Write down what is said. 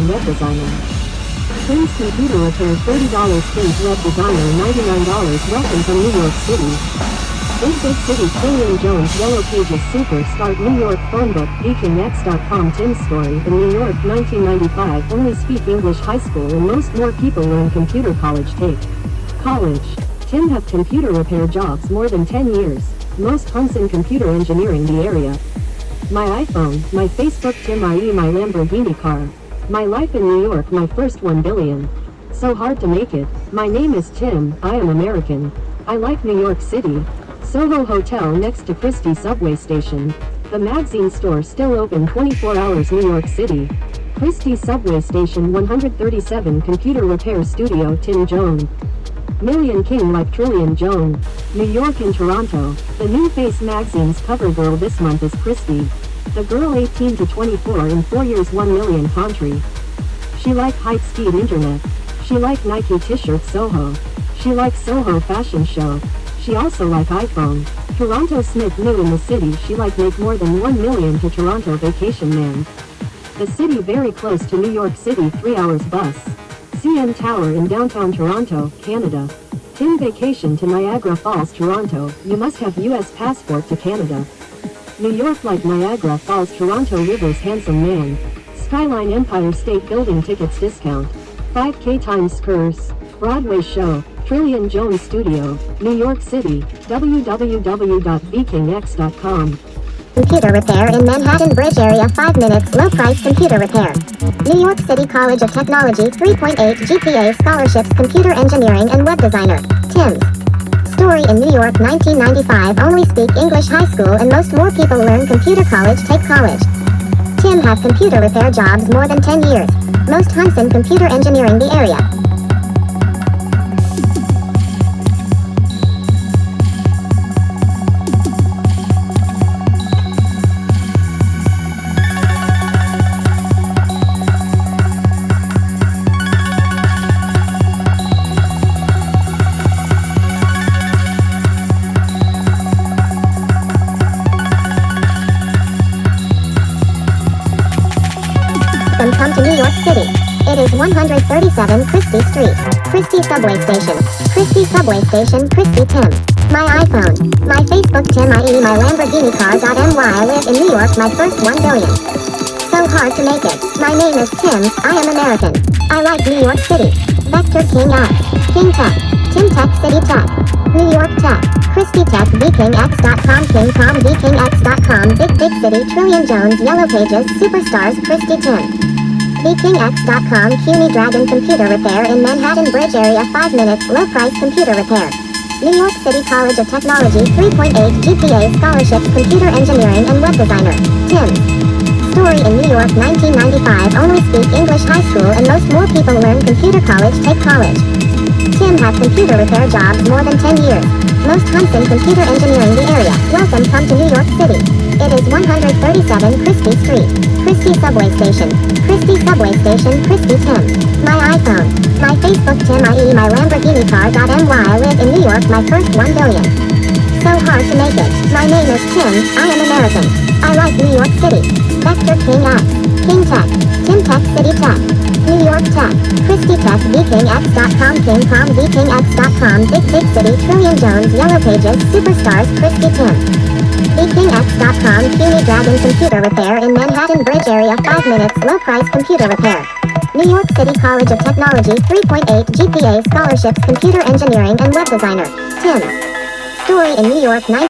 and web designer. Tim's computer repair $30, Tim's web designer $99. Welcome from New York City. Big city, Trillion Jones, Yellow Pages superstar, New York phone book, BeakingX.com. Tim's story, in New York 1995, only speak English high school and more people learn computer college. Take college. Tim have computer repair jobs more than 10 years. Most hunts in computer engineering the area. My iPhone, my Facebook, Tim IE, my Lamborghini car. My life in New York, my first 1 billion. So hard to make it. My name is Tim, I am American. I like New York City. Soho Hotel next to Chrystie subway station. The magazine store still open 24 hours. New York City. Chrystie subway station 137 computer repair studio. Tim Jone. Million King like Trillion Jone. New York and Toronto. The New Face magazine's cover girl this month is Chrystie. The girl 18 to 24 in 4 years 1 million country. She like high-speed internet. She like Nike t-shirt Soho. She like Soho fashion show. She also like iPhone. Toronto Smith new in the city. She like make more than 1 million to Toronto vacation man. The city very close to New York City 3 hours bus. CN Tower in downtown Toronto, Canada. Tim vacation to Niagara Falls, Toronto. You must have US passport to Canada. New York like Niagara Falls, Toronto Rivers handsome man. Skyline Empire State Building tickets discount. 5K Times Squares. Broadway show. Trillion Jones Studio, New York City, www.beakingx.com. Computer repair in Manhattan Bridge area 5 minutes low price computer repair. New York City College of Technology 3.8 GPA scholarships computer engineering and web designer. Tim's story in New York 1995 only speak English high school and more people learn computer college. Take college. Tim have computer repair jobs more than 10 years. Most hunts in computer engineering the area. Come to New York City. It is 137 Chrystie Street. Chrystie subway station. Chrystie subway station. Chrystie Tim. My iPhone. My Facebook Tim IE. My Lamborghini car. My I live in New York. My first 1 billion. So hard to make it. My name is Tim. I am American. I like New York City. Vector King X. King Tech. Tim Tech City Tech. New York Tech. Chrystie Tech. BeakingX.com. King.com. BeakingX.com. Big city. Trillion Jones. Yellow Pages. Superstars. Chrystie Tim. BeakingX.com. CUNY Dragon computer repair in Manhattan Bridge area 5 minutes low price computer repair. New York City College of Technology 3.8 GPA scholarships computer engineering and web designer. Tim's story in New York 1995 only speak English high school and more people learn computer college. Take college. Tim have computer repair jobs more than 10 years. Most hunts in computer engineering the area. Welcome come to New York City. It is 137 Chrystie Street. Chrystie subway station. Chrystie subway station. Chrystie Tim. My iPhone. My Facebook Tim IE. My Lamborghini car. My I live in New York. My first 1 billion. So hard to make it. My name is Tim. I am American. I like New York City. Vector King X. King Tech. Tim Tech City Tech. New York Tech. Chrystie Tech. BeakingX.com. King.com. BeakingX.com. Big city. Trillion Jones. Yellow Pages. Superstars. Chrystie Tim. BeakingX.com. CUNY Dragon computer repair in Manhattan Bridge area 5 minutes low price computer repair. New York City College of Technology 3.8 GPA scholarships computer engineering and web designer. Tim's story in New York